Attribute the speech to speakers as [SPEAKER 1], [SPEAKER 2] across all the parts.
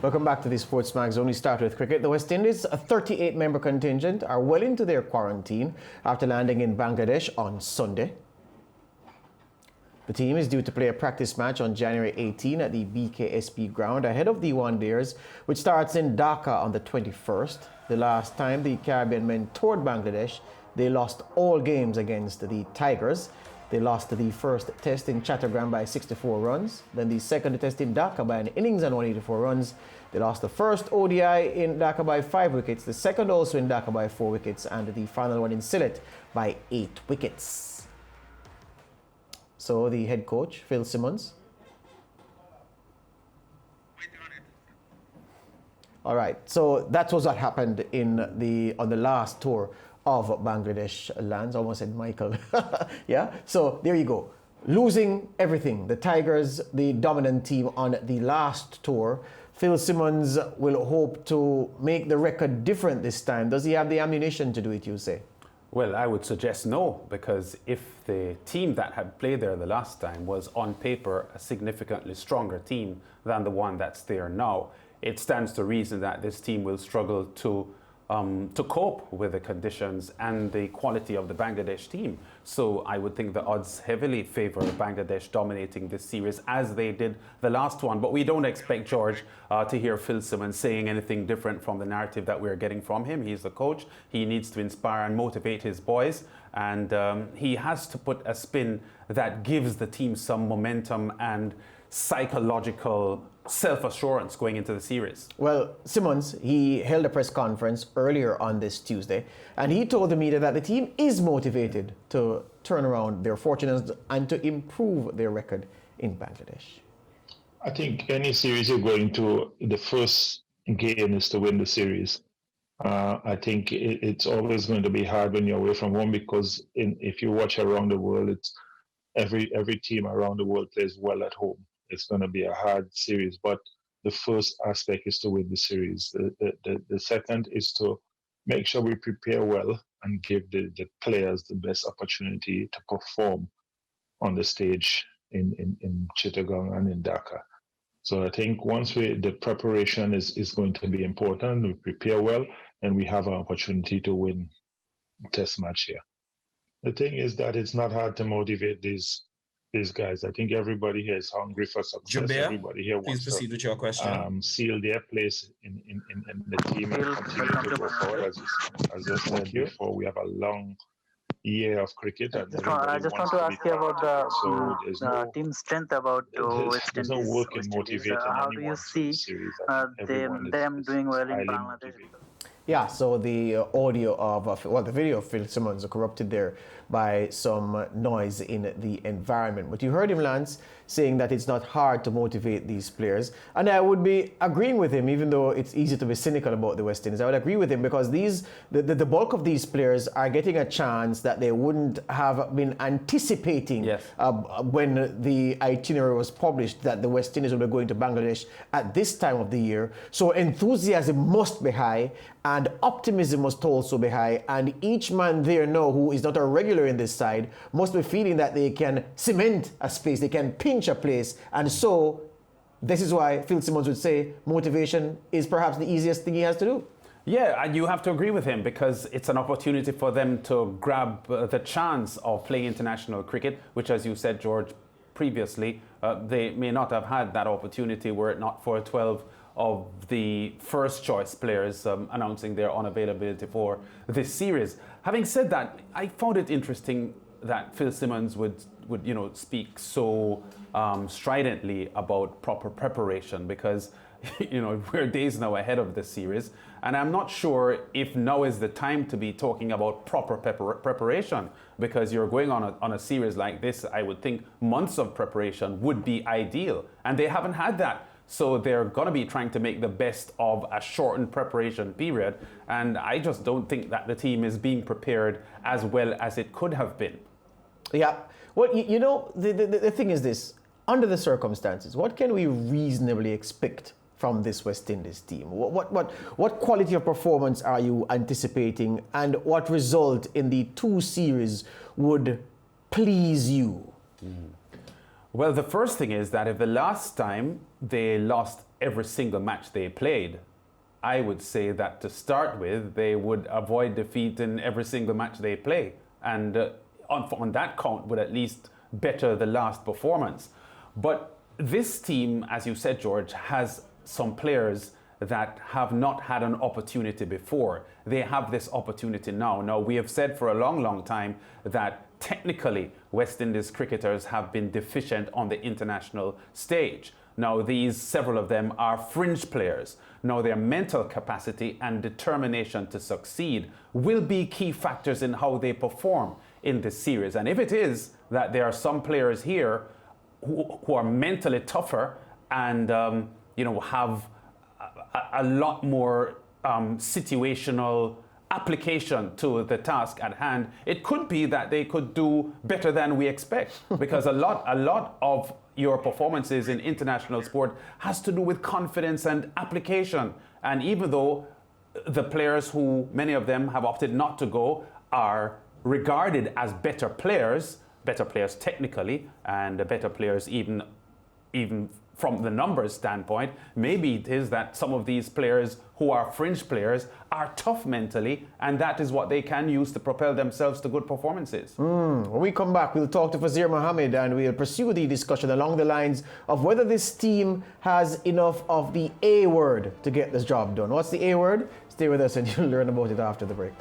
[SPEAKER 1] Welcome back to the SportsMax Zone. We start with cricket. The West Indies, a 38-member contingent, are well into their quarantine after landing in Bangladesh on Sunday. The team is due to play a practice match on January 18 at the BKSP ground ahead of the one-dayers, which starts in Dhaka on the 21st. The last time the Caribbean men toured Bangladesh, they lost all games against the Tigers. They lost the first test in Chattogram by 64 runs, then the second test in Dhaka by an innings and 184 runs. They lost the first ODI in Dhaka by 5 wickets, the second also in Dhaka by 4 wickets, and the final one in Sylhet by 8 wickets. So the head coach, Phil Simmons. All right, so that was what happened on the last tour of Bangladesh lands. Almost said Michael. Yeah, so there you go. Losing everything. The Tigers, the dominant team on the last tour. Phil Simmons will hope to make the record different this time. Does he have the ammunition to do it, you say?
[SPEAKER 2] Well, I would suggest no, because if the team that had played there the last time was on paper a significantly stronger team than the one that's there now, it stands to reason that this team will struggle to cope with the conditions and the quality of the Bangladesh team. So I would think the odds heavily favor Bangladesh dominating this series as they did the last one. But we don't expect George to hear Phil Simmons saying anything different from the narrative that we're getting from him. He's the coach. He needs to inspire and motivate his boys. And he has to put a spin that gives the team some momentum and psychological self-assurance going into the series.
[SPEAKER 1] Well, Simmons, he held a press conference earlier on this Tuesday, and he told the media that the team is motivated to turn around their fortunes and to improve their record in Bangladesh.
[SPEAKER 3] I think any series you're going to, the first game is to win the series. I think it's always going to be hard when you're away from home, because if you watch around the world, it's every team around the world plays well at home. It's going to be a hard series, but the first aspect is to win the series. The second is to make sure we prepare well and give the players the best opportunity to perform on the stage in Chittagong and in Dhaka. So I think once the preparation is going to be important, we prepare well, and we have an opportunity to win a test match here. The thing is that it's not hard to motivate these guys. I think everybody here is hungry for success.
[SPEAKER 4] Jabir,
[SPEAKER 3] everybody here wants
[SPEAKER 4] please proceed with your question.
[SPEAKER 3] Seal their place in the team and continue to go forward. As I said before, we have a long year of cricket. And
[SPEAKER 5] I just want to ask you about the team strength about West Indies.
[SPEAKER 3] There's no work in motivating
[SPEAKER 5] how do you see them doing well in Bangladesh?
[SPEAKER 1] Yeah, so the audio of, the video of Phil Simmons corrupted there by some noise in the environment. But you heard him, Lance, saying that it's not hard to motivate these players. And I would be agreeing with him, even though it's easy to be cynical about the West Indies. I would agree with him because the bulk of these players are getting a chance that they wouldn't have been anticipating when the itinerary was published that the West Indies will be going to Bangladesh at this time of the year. So enthusiasm must be high and optimism must also be high. And each man there now who is not a regular in this side must be feeling that they can cement a space, they can pinch a place. And so this is why Phil Simmons would say motivation is perhaps the easiest thing he has to do.
[SPEAKER 2] Yeah, and you have to agree with him because it's an opportunity for them to grab the chance of playing international cricket, which, as you said, George, previously, they may not have had that opportunity were it not for 12 of the first choice players announcing their unavailability for this series. Having said that, I found it interesting that Phil Simmons would speak so stridently about proper preparation because we're days now ahead of this series, and I'm not sure if now is the time to be talking about proper preparation because you're going on a series like this. I would think months of preparation would be ideal, and they haven't had that. So they're going to be trying to make the best of a shortened preparation period, and I just don't think that the team is being prepared as well as it could have been.
[SPEAKER 1] Yeah, well, the thing is this, under the circumstances, what can we reasonably expect from this West Indies team? What quality of performance are you anticipating, and what result in the two series would please you?
[SPEAKER 2] Well, the first thing is that if the last time they lost every single match they played, I would say that to start with, they would avoid defeat in every single match they play. And on that count, would at least better the last performance. But this team, as you said, George, has some players that have not had an opportunity before. They have this opportunity now. Now, we have said for a long, long time that technically West Indies cricketers have been deficient on the international stage. Now, several of them are fringe players. Now, their mental capacity and determination to succeed will be key factors in how they perform in this series. And if it is that there are some players here who are mentally tougher and have a lot more situational application to the task at hand, it could be that they could do better than we expect, because a lot of your performances in international sport has to do with confidence and application. And even though the players who, many of them have opted not to go, are regarded as better players technically, and better players even from the numbers standpoint, maybe it is that some of these players who are fringe players are tough mentally, and that is what they can use to propel themselves to good performances.
[SPEAKER 1] When we come back, we'll talk to Fazeer Mohammed and we'll pursue the discussion along the lines of whether this team has enough of the A word to get this job done. What's the A word? Stay with us and you'll learn about it after the break.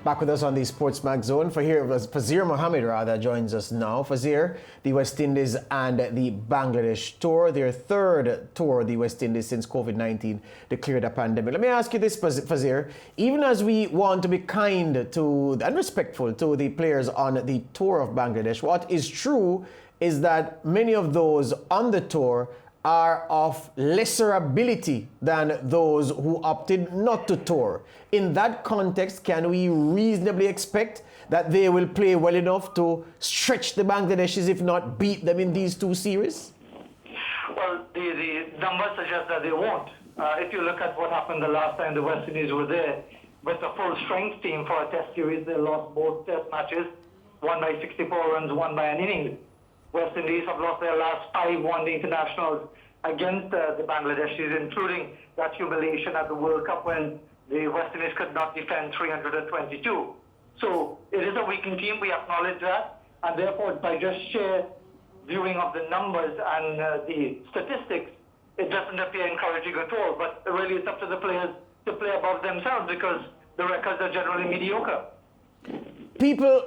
[SPEAKER 1] Back with us on the SportsMax Zone. Fazeer Mohammed joins us now. Fazeer, the West Indies and the Bangladesh tour, their third tour, the West Indies, since COVID-19 declared a pandemic. Let me ask you this, Fazeer. Even as we want to be kind to and respectful to the players on the tour of Bangladesh, what is true is that many of those on the tour are of lesser ability than those who opted not to tour. In that context, can we reasonably expect that they will play well enough to stretch the Bangladeshis, if not beat them in these two series?
[SPEAKER 4] Well, the numbers suggest that they won't. If you look at what happened the last time the West Indies were there, with a full-strength team for a test series, they lost both test matches, one by 64 runs, one by an innings. West Indies have lost their last 5 one-day internationals against the Bangladeshis, including that humiliation at the World Cup when the West Indies could not defend 322. So it is a weakened team, we acknowledge that, and therefore by just sheer viewing of the numbers and the statistics, it doesn't appear encouraging at all. But really it's up to the players to play above themselves, because the records are generally mediocre.
[SPEAKER 1] People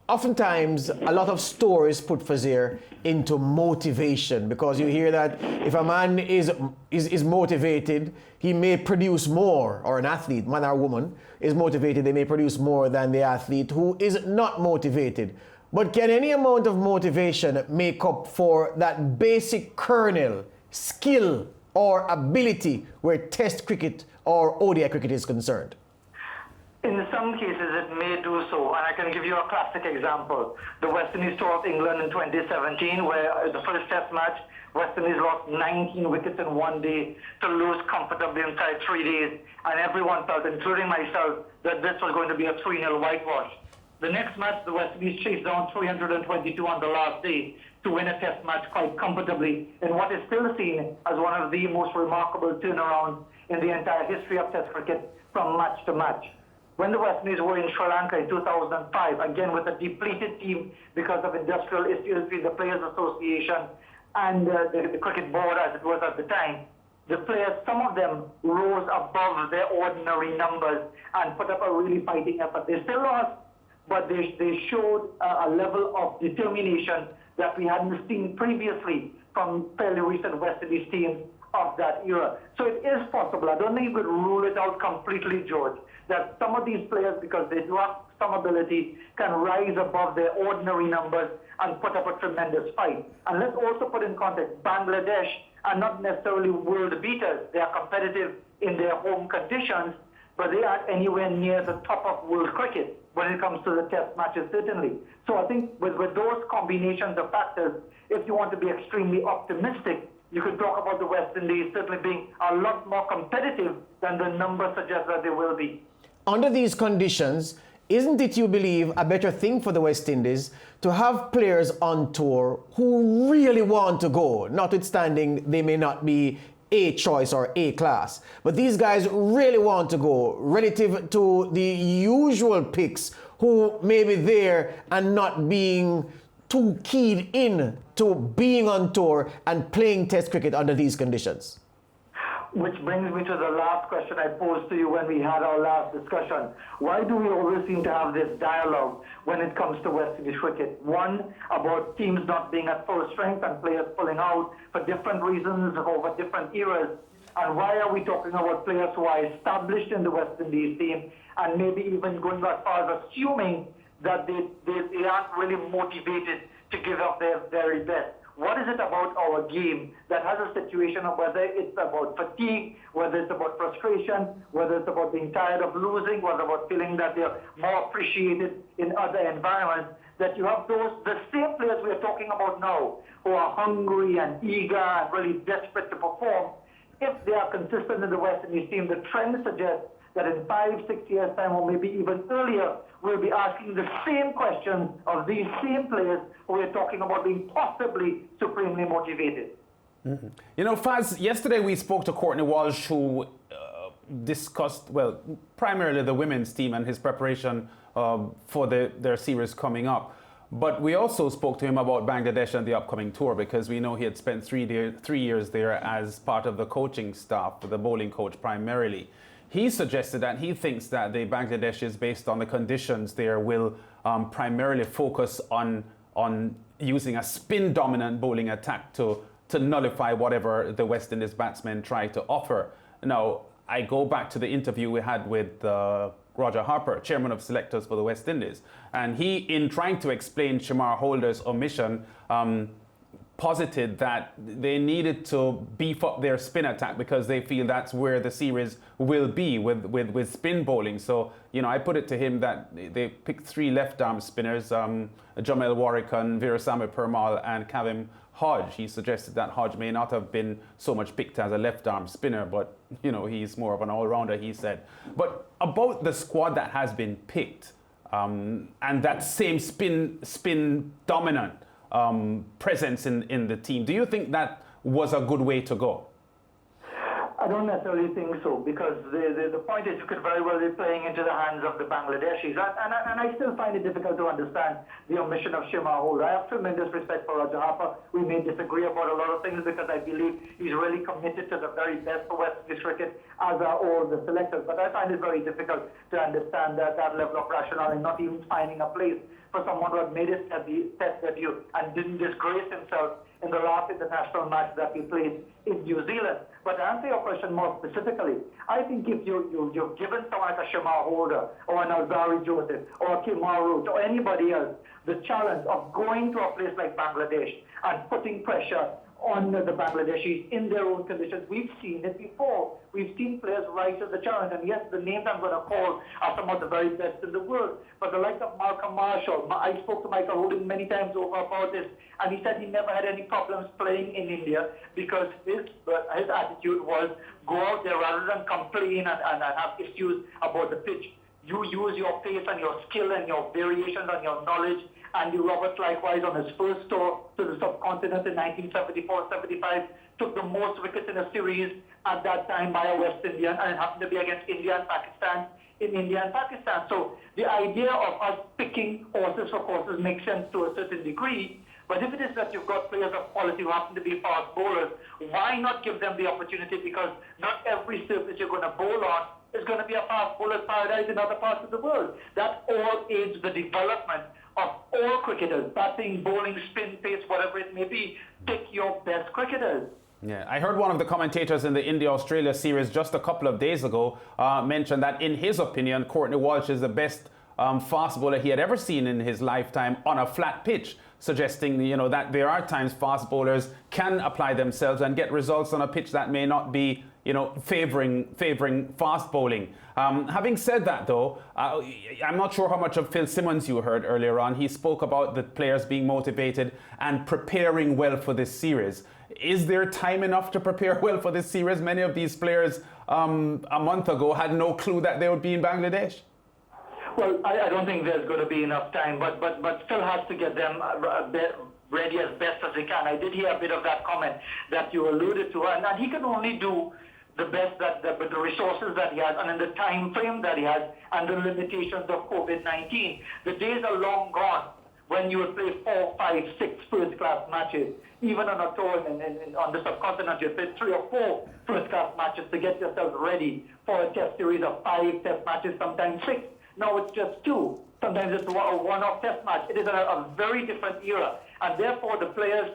[SPEAKER 1] oftentimes a lot of stories put Fazeer into motivation, because you hear that if a man is motivated, he may produce more, or an athlete, man or woman, is motivated, they may produce more than the athlete who is not motivated. But can any amount of motivation make up for that basic kernel, skill, or ability where Test cricket or ODI cricket is concerned?
[SPEAKER 4] In some cases, it may do so, and I can give you a classic example. The West Indies tour of England in 2017, where the first test match, West Indies lost 19 wickets in one day to lose comfortably inside 3 days, and everyone felt, including myself, that this was going to be a 3-0 whitewash. The next match, the West Indies chased down 322 on the last day to win a test match quite comfortably in what is still seen as one of the most remarkable turnarounds in the entire history of Test cricket from match to match. When the West Indies were in Sri Lanka in 2005, again with a depleted team because of industrial issues between the Players Association and the cricket board as it was at the time, the players, some of them rose above their ordinary numbers and put up a really fighting effort. They still lost, but they showed a level of determination that we hadn't seen previously from fairly recent West Indies teams of that era. So it is possible. I don't think you could rule it out completely, George, that some of these players, because they do have some ability, can rise above their ordinary numbers and put up a tremendous fight. And let's also put in context, Bangladesh are not necessarily world beaters. They are competitive in their home conditions, but they aren't anywhere near the top of world cricket when it comes to the test matches, certainly. So I think with those combinations of factors, if you want to be extremely optimistic, you could talk about the West Indies certainly being a lot more competitive than the numbers suggest that they will be.
[SPEAKER 1] Under these conditions, isn't it, you believe, a better thing for the West Indies to have players on tour who really want to go, notwithstanding they may not be A choice or A class, but these guys really want to go relative to the usual picks who may be there and not being too keyed in to being on tour and playing Test cricket under these conditions?
[SPEAKER 4] Which brings me to the last question I posed to you when we had our last discussion. Why do we always seem to have this dialogue when it comes to West Indies cricket? One, about teams not being at full strength and players pulling out for different reasons over different eras. And why are we talking about players who are established in the West Indies team and maybe even going as far as assuming that they aren't really motivated to give up their very best? What is it about our game that has a situation of whether it's about fatigue, whether it's about frustration, whether it's about being tired of losing, whether it's about feeling that they're more appreciated in other environments, that you have the same players we are talking about now who are hungry and eager and really desperate to perform. If they are consistent in the West Indies team, the trend suggests that in 5-6 years' time, or maybe even earlier, we'll be asking the same questions of these same players who we're talking about being possibly supremely motivated.
[SPEAKER 2] Mm-hmm. You know, Faz, yesterday we spoke to Courtney Walsh, who discussed, well, primarily the women's team and his preparation for their series coming up. But we also spoke to him about Bangladesh and the upcoming tour, because we know he had spent 3 years there as part of the coaching staff, the bowling coach primarily. He suggested that he thinks that the Bangladeshis, based on the conditions there, will primarily focus on using a spin-dominant bowling attack to nullify whatever the West Indies batsmen try to offer. Now, I go back to the interview we had with Roger Harper, chairman of selectors for the West Indies, and he, in trying to explain Shamar Holder's omission, posited that they needed to beef up their spin attack because they feel that's where the series will be with spin bowling. So, you know, I put it to him that they picked 3 left-arm spinners, Jamel Warrican, Veerasamy Permal and Kavim Hodge. He suggested that Hodge may not have been so much picked as a left-arm spinner, but, you know, he's more of an all-rounder, he said. But about the squad that has been picked, and that same spin dominant presence in the team, do you think that was a good way to go?
[SPEAKER 4] I don't necessarily think so, because the point is you could very well be playing into the hands of the Bangladeshis. And I still find it difficult to understand the omission of Shamar Holder. I have tremendous respect for Roger Harper. We may disagree about a lot of things because I believe he's really committed to the very best for West Indies cricket, as are all the selectors. But I find it very difficult to understand that level of rationale and not even finding a place for someone who had made his test debut and didn't disgrace himself in the last international match that he played in New Zealand. But to answer your question more specifically, I think if you've given someone like a Shamar Holder or an Alzari Joseph or a Kim Root or anybody else the challenge of going to a place like Bangladesh and putting pressure on the Bangladeshis in their own conditions. We've seen it before. We've seen players rise to the challenge. And yes, the names I'm going to call are some of the very best in the world. But the likes of Malcolm Marshall, I spoke to Michael Holding many times over about this, and he said he never had any problems playing in India because his attitude was go out there rather than complain and have issues about the pitch. You use your pace and your skill and your variations and your knowledge. Andy Roberts, likewise, on his first tour to the subcontinent in 1974-75, took the most wickets in a series at that time by a West Indian, and it happened to be against India and Pakistan in India and Pakistan. So the idea of us picking horses for courses makes sense to a certain degree. But if it is that you've got players of quality who happen to be fast bowlers, why not give them the opportunity? Because not every surface you're going to bowl on is going to be a fast bowler's paradise in other parts of the world. That all aids the development of all cricketers, batting, bowling, spin, pace, whatever it may be. Pick your best cricketers.
[SPEAKER 2] Yeah, I heard one of the commentators in the India-Australia series just a couple of days ago mention that, in his opinion, Courtney Walsh is the best fast bowler he had ever seen in his lifetime on a flat pitch, suggesting, that there are times fast bowlers can apply themselves and get results on a pitch that may not be favouring fast bowling. Having said that, though, I'm not sure how much of Phil Simmons you heard earlier on. He spoke about the players being motivated and preparing well for this series. Is there time enough to prepare well for this series? Many of these players a month ago had no clue that they would be in Bangladesh.
[SPEAKER 4] Well, I don't think there's going to be enough time, but Phil has to get them ready as best as he can. I did hear a bit of that comment that you alluded to, and he can only do the best with the resources that he has and in the time frame that he has and the limitations of COVID-19. The days are long gone when you would play 4, 5, 6 first-class matches. Even on a tour on the subcontinent, you play 3 or 4 first-class matches to get yourself ready for a test series of 5 test matches, sometimes 6. Now it's just 2. Sometimes it's a one-off test match. It is a very different era. And therefore, the players,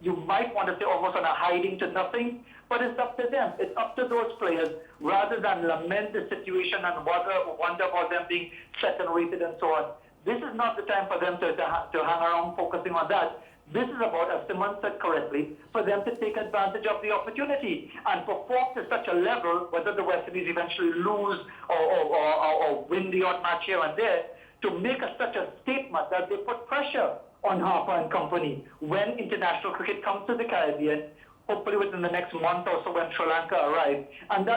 [SPEAKER 4] you might want to say almost on a hiding to nothing, but it's up to them. It's up to those players, rather than lament the situation and wonder about them being second-rated and so on. This is not the time for them to hang around focusing on that. This is about, as Simon said correctly, for them to take advantage of the opportunity and perform to such a level, whether the West Indies eventually lose or win the odd match here and there, to make such a statement that they put pressure on Harper and company when international cricket comes to the Caribbean, hopefully within the next month or so when Sri Lanka arrives. And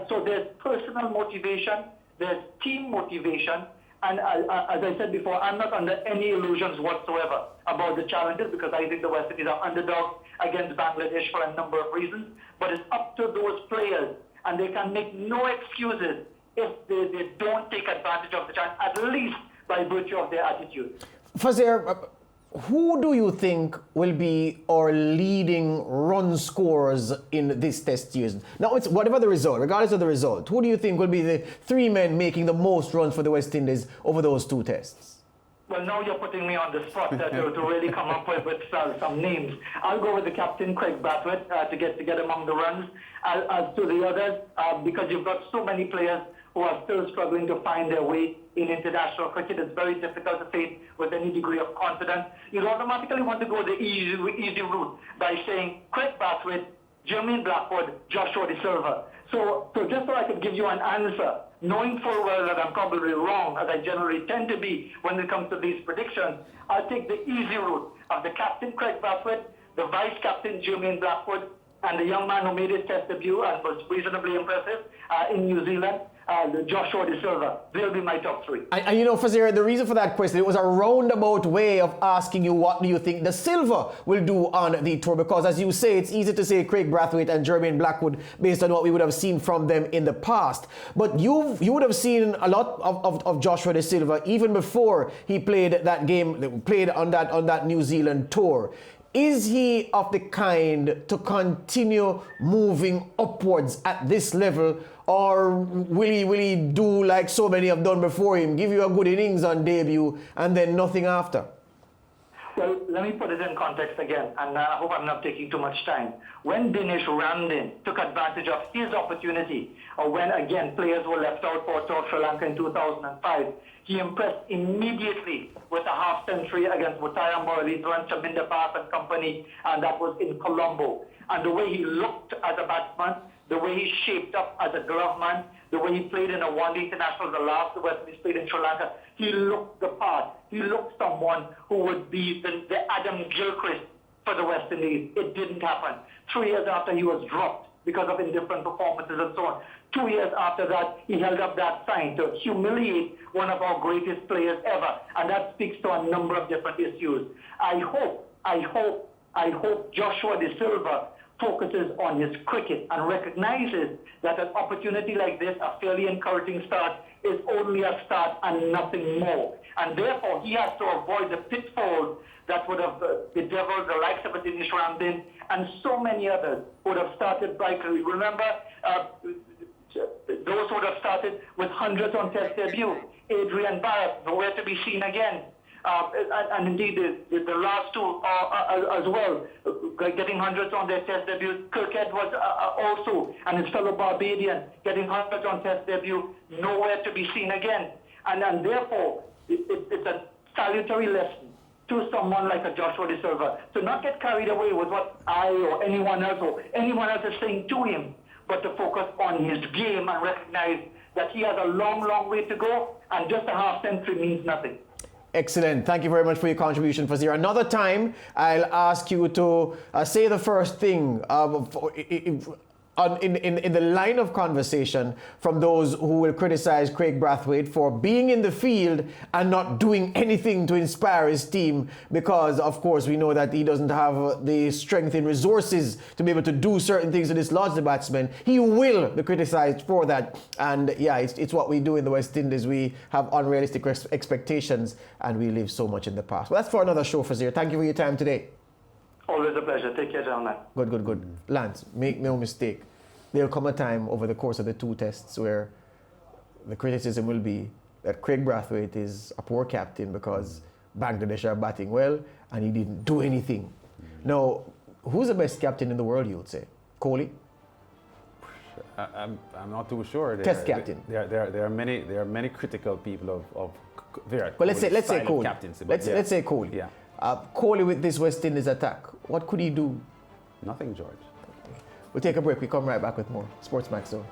[SPEAKER 4] so there's personal motivation, there's team motivation, and as I said before, I'm not under any illusions whatsoever about the challenges because I think the West Indies are underdogs against Bangladesh for a number of reasons. But it's up to those players, and they can make no excuses if they don't take advantage of the chance, at least by virtue of their attitude.
[SPEAKER 1] Fazeer, who do you think will be our leading run scorers in this test season? Now, it's whatever the result, regardless of the result, who do you think will be the 3 men making the most runs for the West Indies over those 2 tests?
[SPEAKER 4] Well, now you're putting me on the spot to really come up with some names. I'll go with the captain, Craig Brathwaite, to get among the runs. As to the others, because you've got so many players who are still struggling to find their way in international cricket, it's very difficult to say it with any degree of confidence. You automatically want to go the easy route by saying Craig Brathwaite, Jermaine Blackwood, Joshua De Silva. So just so I could give you an answer, knowing full well that I'm probably wrong, as I generally tend to be when it comes to these predictions, I'll take the easy route of the captain, Craig Brathwaite, the vice-captain, Jermaine Blackwood, and the young man who made his test debut and was reasonably impressive in New Zealand, Joshua De Silva. They'll be my top 3.
[SPEAKER 1] And you know, Fazeer, the reason for that question, it was a roundabout way of asking you what do you think De Silva will do on the tour, because as you say, it's easy to say Craig Brathwaite and Jermaine Blackwood based on what we would have seen from them in the past. But you would have seen a lot of Joshua De Silva even before he played that game, played on that New Zealand tour. Is he of the kind to continue moving upwards at this level, or will he do like so many have done before him, give you a good innings on debut and then nothing after?
[SPEAKER 4] Well, let me put it in context again, and I hope I'm not taking too much time. When Dinesh Ramdin took advantage of his opportunity, or when, again, players were left out for Sri Lanka in 2005, he impressed immediately with a half-century against Muttiah Muralitharan, Chaminda Path and company, and that was in Colombo. And the way he looked as a batsman, the way he shaped up as a glove man, the way he played in a one-day international, the last the West Indies played in Sri Lanka, he looked the part. He looked someone who would be the Adam Gilchrist for the West Indies. It didn't happen. 3 years after, he was dropped because of indifferent performances and so on. 2 years after that, he held up that sign to humiliate one of our greatest players ever. And that speaks to a number of different issues. I hope Joshua De Silva focuses on his cricket and recognizes that an opportunity like this, a fairly encouraging start, is only a start and nothing more. And therefore, he has to avoid the pitfalls that would have bedeviled the likes of Dinesh Ramdin and so many others who would have started brightly. Remember, those who would have started with hundreds on test debut. Adrian Barrett, nowhere to be seen again. And indeed, the last 2 as well, getting hundreds on their test debut. Kirk Edwards also, and his fellow Barbadian, getting hundreds on test debut, nowhere to be seen again. And therefore, it's a salutary lesson to someone like a Joshua De Silva to not get carried away with what I or anyone else is saying to him, but to focus on his game and recognize that he has a long, long way to go, and just a half century means nothing.
[SPEAKER 1] Excellent. Thank you very much for your contribution, Fazeer. Another time, I'll ask you to say the first thing in the line of conversation from those who will criticize Craig Brathwaite for being in the field and not doing anything to inspire his team, because of course we know that he doesn't have the strength and resources to be able to do certain things to dislodge the batsman. He will be criticized for that, and yeah, it's what we do in the West Indies. We have unrealistic expectations and we live so much in the past. Well, that's for another show, Fazeer. Thank you for your time today.
[SPEAKER 4] Always a pleasure. Take care, gentlemen.
[SPEAKER 1] Good. Lance, make no mistake. There'll come a time over the course of the 2 tests where the criticism will be that Craig Brathwaite is a poor captain because Bangladesh are batting well and he didn't do anything. Now, who's the best captain in the world, you would say? Kohli?
[SPEAKER 2] I'm not too sure.
[SPEAKER 1] Test captain.
[SPEAKER 2] There are many critical people of Virat.
[SPEAKER 1] Well, let's say Kohli.
[SPEAKER 2] Captaincy,
[SPEAKER 1] let's say Kohli.
[SPEAKER 2] Yeah.
[SPEAKER 1] Kohli with this West Indies attack, what could he do?
[SPEAKER 2] Nothing, George.
[SPEAKER 1] We'll take a break. We come right back with more SportsMax Zone.